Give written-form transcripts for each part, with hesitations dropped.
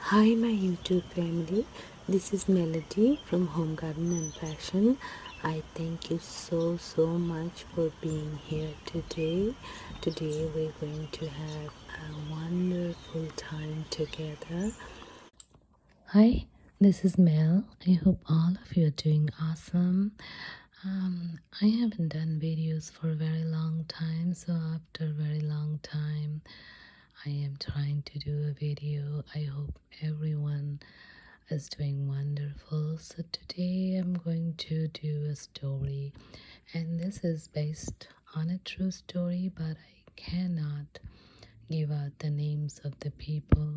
Hi, my YouTube family. This is Melody from Home Garden and Fashion. I thank you so much for being here today. Today, we're going to have a wonderful time together. Hi, this is Mel. I hope all of you are doing awesome. I haven't done videos for a very long time, so after a very long time, I am trying to do a video. I hope everyone is doing wonderful. So today I'm going to do a story, and this is based on a true story, but I cannot give out the names of the people,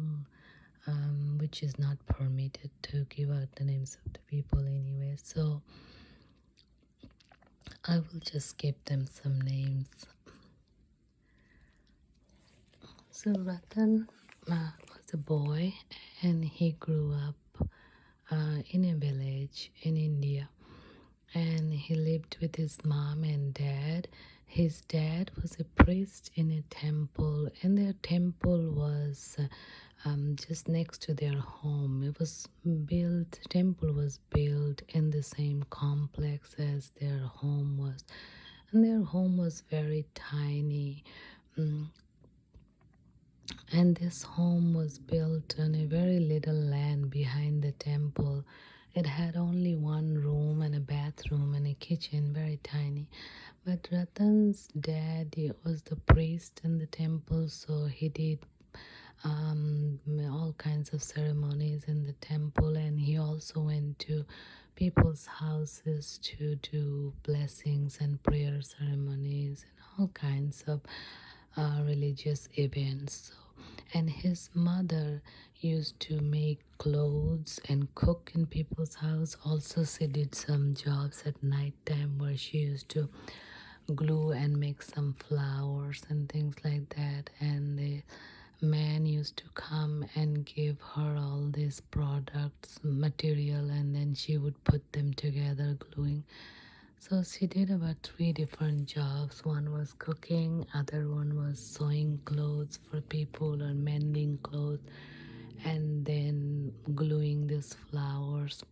which is not permitted to give out the names of the people anyway. So I will just give them some names. So Ratan was a boy, and he grew up in a village in India, and he lived with his mom and dad. His dad was a priest in a temple, and their temple was just next to their home. It was built, the temple was built in the same complex as their home was, and their home was very tiny. Mm, and this home was built on a very little land behind the temple. It had only one room and a bathroom and a kitchen, very tiny. But Ratan's dad, he was the priest in the temple, so he did all kinds of ceremonies in the temple, and he also went to people's houses to do blessings and prayer ceremonies and all kinds of religious events. And his mother used to make clothes and cook in people's house. Also, she did some jobs at night time where she used to glue and make some flowers and things like that. And the man used to come and give her all these products, material, and then she would put them together, gluing. So she did about 3 different jobs. One was cooking, other one was sewing clothes for people or mending clothes, and then gluing these flowers.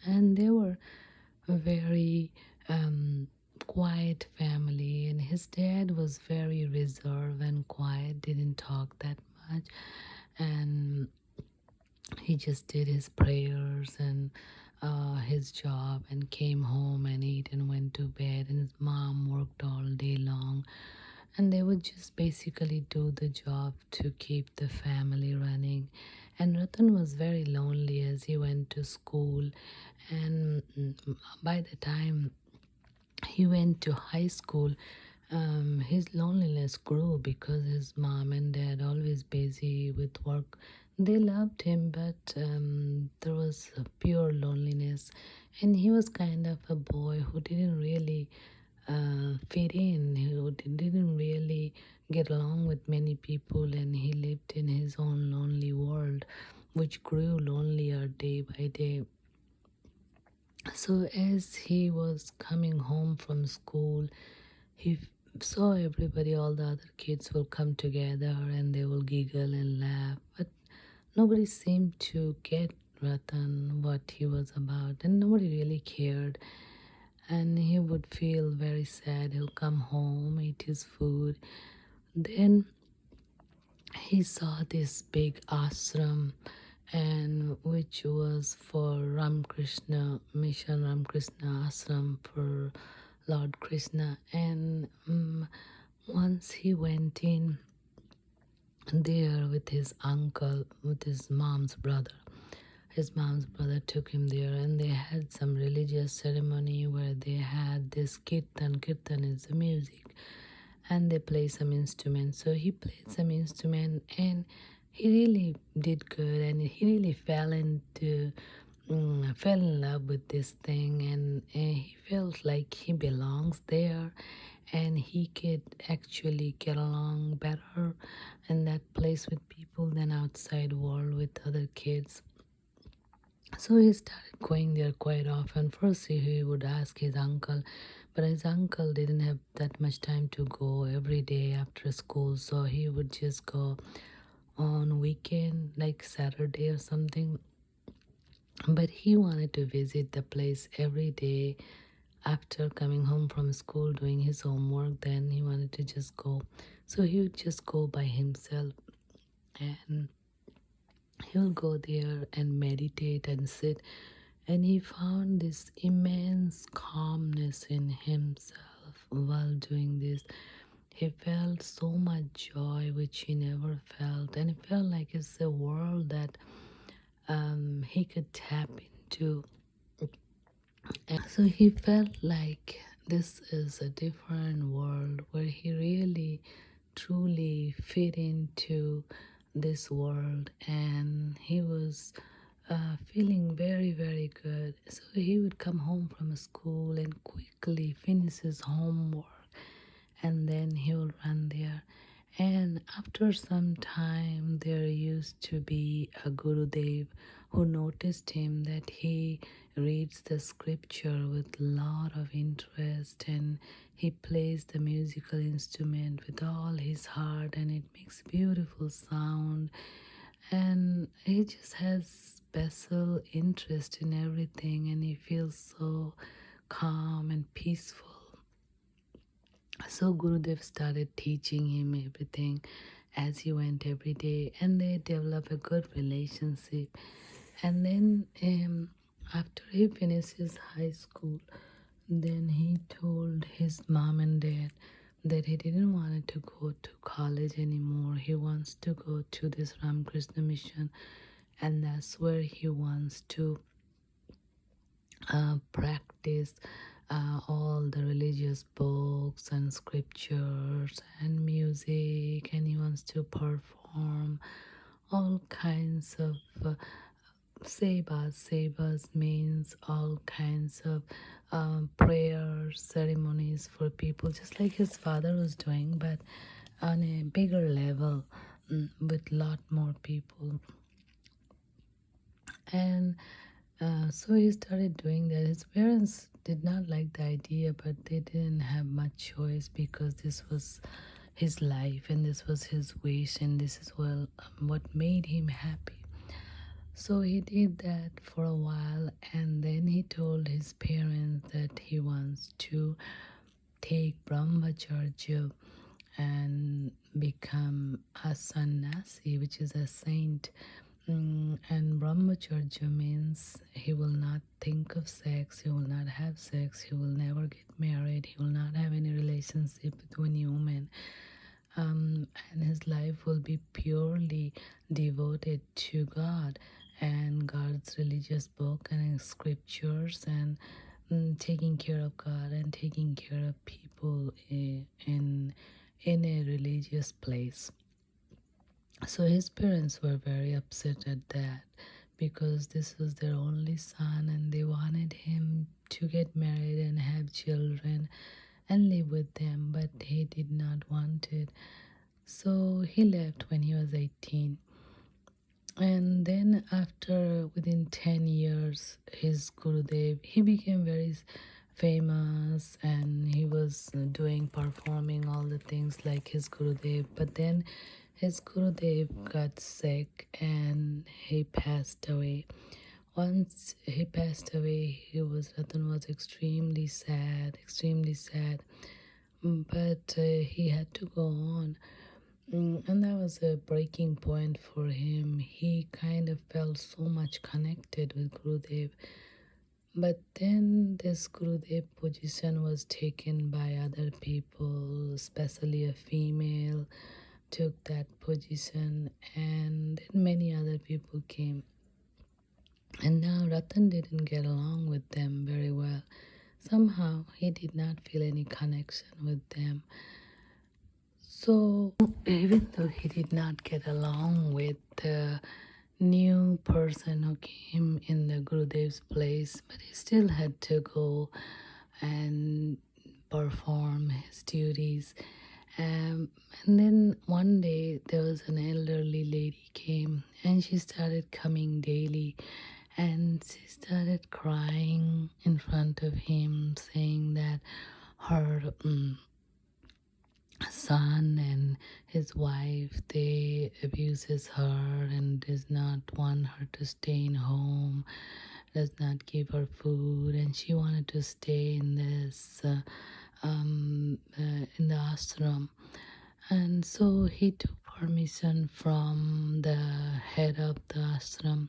And they were a very quiet family, and his dad was very reserved and quiet, didn't talk that much, and he just did his prayers and his job and came home and ate and went to bed, and his mom worked all day long, and they would just basically do the job to keep the family running. And Ratan was very lonely as he went to school, and by the time he went to high school, his loneliness grew because his mom and dad always busy with work. They loved him, but there was a pure loneliness, and he was kind of a boy who didn't really fit in, who didn't really get along with many people, and he lived in his own lonely world, which grew lonelier day by day. So as he was coming home from school, he saw everybody, all the other kids will come together and they will giggle and laugh, but nobody seemed to get Ratan what he was about, and nobody really cared. And he would feel very sad. He'll come home, eat his food. Then he saw this big ashram, and which was for Ramakrishna mission, Ramakrishna ashram for Lord Krishna. And once he went in there with his uncle, with his mom's brother. His mom's brother took him there, and they had some religious ceremony where they had this kirtan. Kirtan is the music, and they play some instruments. So he played some instrument, and he really did good, and he really fell in love with this thing, and he felt like he belongs there, and he could actually get along better in that place with people than outside world with other kids. So he started going there quite often. First, he would ask his uncle, but his uncle didn't have that much time to go every day after school, so he would just go on weekend, like Saturday or something. But he wanted to visit the place every day after coming home from school, doing his homework. Then he wanted to just go. So he would just go by himself, and he would go there and meditate and sit. And he found this immense calmness in himself while doing this. He felt so much joy which he never felt, and it felt like it's a world that he could tap into. And so he felt like this is a different world where he really truly fit into this world, and he was feeling very, very good. So he would come home from school and quickly finish his homework, and then he will run there. And after some time, there used to be a Gurudev who noticed him that he reads the scripture with a lot of interest, and he plays the musical instrument with all his heart, and it makes beautiful sound, and he just has special interest in everything, and he feels so calm and peaceful. So Gurudev started teaching him everything as he went every day, and they developed a good relationship. And then after he finished his high school, then he told his mom and dad that he didn't want to go to college anymore. He wants to go to this Ramakrishna mission, and that's where he wants to practice all the religious books and scriptures and music, and he wants to perform all kinds of sevas. Sevas means all kinds of prayers, ceremonies for people, just like his father was doing, but on a bigger level, with lot more people. And so he started doing that. His parents did not like the idea, but they didn't have much choice because this was his life and this was his wish, and this is what made him happy. So he did that for a while, and then he told his parents that he wants to take brahmacharya and become a sannyasi, which is a saint. And brahmacharya means he will not think of sex, he will not have sex, he will never get married, he will not have any relationship with any woman. And his life will be purely devoted to God and God's religious book and scriptures, and taking care of God and taking care of people in a religious place. So his parents were very upset at that because this was their only son, and they wanted him to get married and have children and live with them, but he did not want it. So he left when he was 18. And then after within 10 years, his Gurudev, he became very famous, and he was doing performing all the things like his Gurudev. But then his Gurudev got sick and he passed away. Once he passed away, Ratan was extremely sad, extremely sad. But he had to go on. And that was a breaking point for him. He kind of felt so much connected with Gurudev. But then this Gurudev position was taken by other people, especially a female took that position, and then many other people came. And now Ratan didn't get along with them very well. Somehow he did not feel any connection with them. So even though he did not get along with the new person who came in the Gurudev's place, but he still had to go and perform his duties. And then one day there was an elderly lady came, and she started coming daily, and she started crying in front of him, saying that her son and his wife, they abuses her and does not want her to stay in home, does not give her food, and she wanted to stay in this in the ashram. And so he took permission from the head of the ashram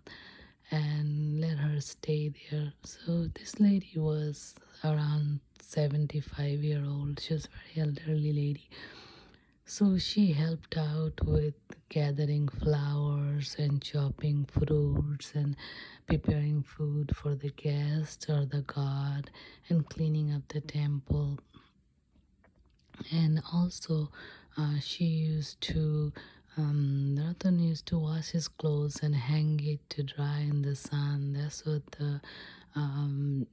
and let her stay there. So this lady was around 75-year-old. She was a very elderly lady. So she helped out with gathering flowers and chopping fruits and preparing food for the guest or the god and cleaning up the temple. And also, she used to, Ratan used to wash his clothes and hang it to dry in the sun. That's what the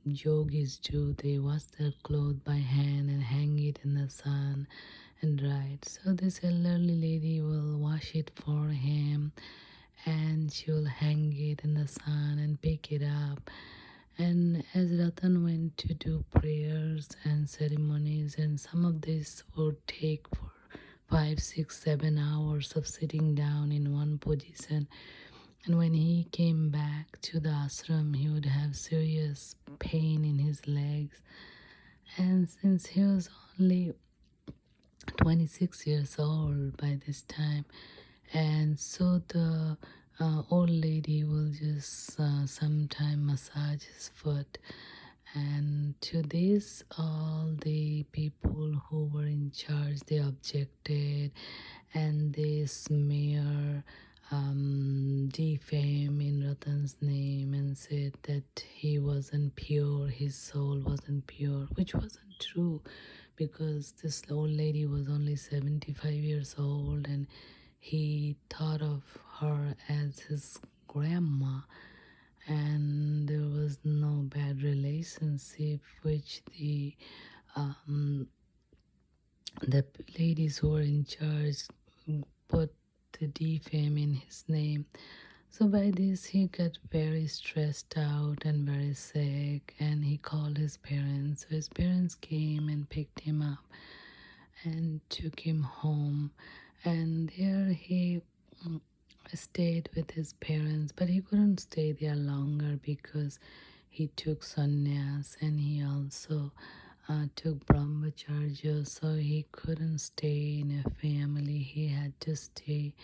yogis do. They wash their clothes by hand and hang it in the sun and dry it. So this elderly lady will wash it for him and she will hang it in the sun and pick it up. And as Ratan went to do prayers and ceremonies, and some of this would take for 5, 6, 7 hours of sitting down in one position. And when he came back to the ashram, he would have serious pain in his legs. And since he was only 26 years old by this time, and so the old lady will just sometime massage his foot. And to this, all the people who were in charge, they objected and they smear defame in Ratan's name and said that he wasn't pure, his soul wasn't pure, which wasn't true because this old lady was only 75 years old and he thought of her as his grandma, and there was no bad relationship which um, the ladies who were in charge put the defame in his name. So by this he got very stressed out and very sick, and he called his parents. So his parents came and picked him up and took him home, and there he stayed with his parents, but he couldn't stay there longer because he took sannyas and he also took brahmacharya, so he couldn't stay in a family. He had to stay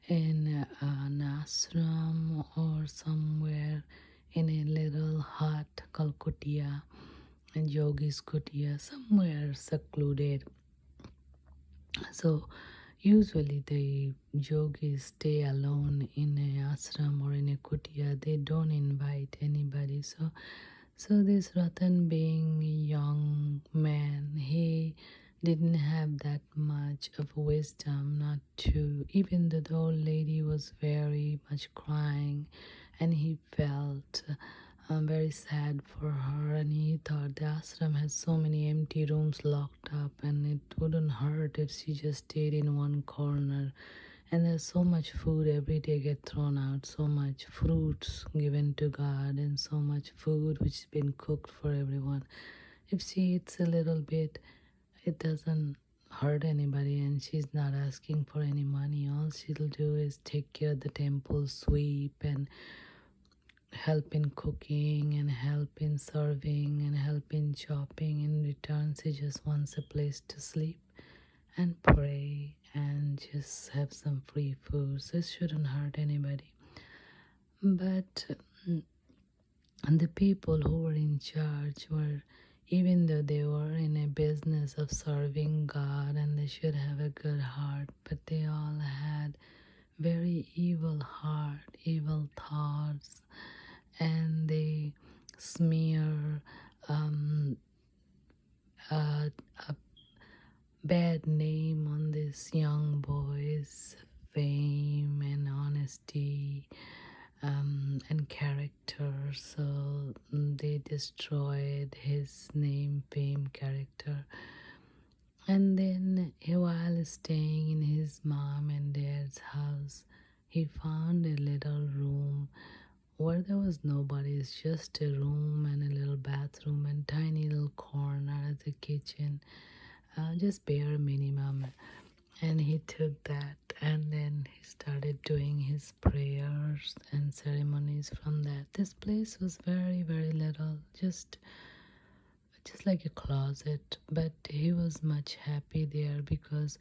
in an ashram or somewhere in a little hut called kutia and yogi's kutia, somewhere secluded. So usually the yogis stay alone in a ashram or in a kutia. They don't invite anybody. So this Ratan, being a young man, he didn't have that much of wisdom not to, even though the old lady was very much crying and he felt very sad for her, and he thought the ashram has so many empty rooms locked up and it wouldn't hurt if she just stayed in one corner. And there's so much food every day get thrown out, so much fruits given to God and so much food which has been cooked for everyone. If she eats a little bit, it doesn't hurt anybody, and she's not asking for any money. All she'll do is take care of the temple, sweep and help in cooking and help in serving and help in chopping. In return, she just wants a place to sleep and pray and just have some free food. So it shouldn't hurt anybody. But the people who were in charge were, even though they were in a business of serving God and they should have a good heart, but they all had very evil heart, evil thoughts, and they smear a bad name on this young boy's fame and honesty and character. So they destroyed his name, fame, character. And then while staying in his mom and dad's house, he found a little room where there was nobody. It's just a room and a little bathroom and tiny little corner as a kitchen. just bare minimum. And he took that, and then he started doing his prayers and ceremonies from that. This place was very, very little, just like a closet, but he was much happy there because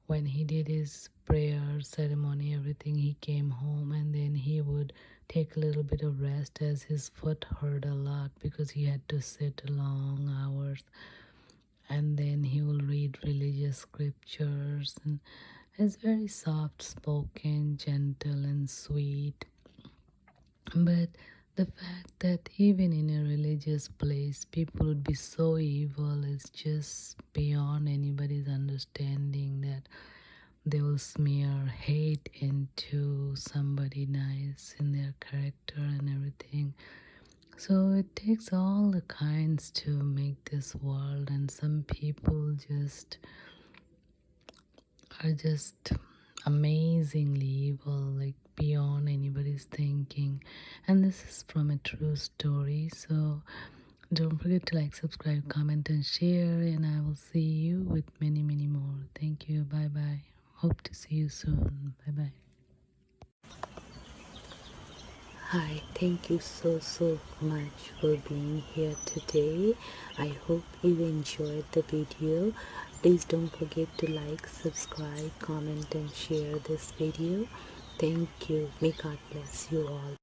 when he did his prayer ceremony, everything, he came home and then he would take a little bit of rest as his foot hurt a lot because he had to sit long hours, and then he will read religious scriptures, and he's very soft spoken, gentle and sweet. But the fact that even in a religious place people would be so evil is just beyond anybody's understanding, that they will smear hate into somebody nice in their character and everything. So it takes all the kinds to make this world, and some people just are just amazingly evil, like beyond anybody's thinking. And this is from a true story. So don't forget to like, subscribe, comment, and share. And I will see you with many, many more. Thank you. Bye bye. Hope to see you soon. Bye bye. Hi, thank you so much for being here today. I hope you enjoyed the video. Please don't forget to like, subscribe, comment, and share this video. Thank you. May God bless you all.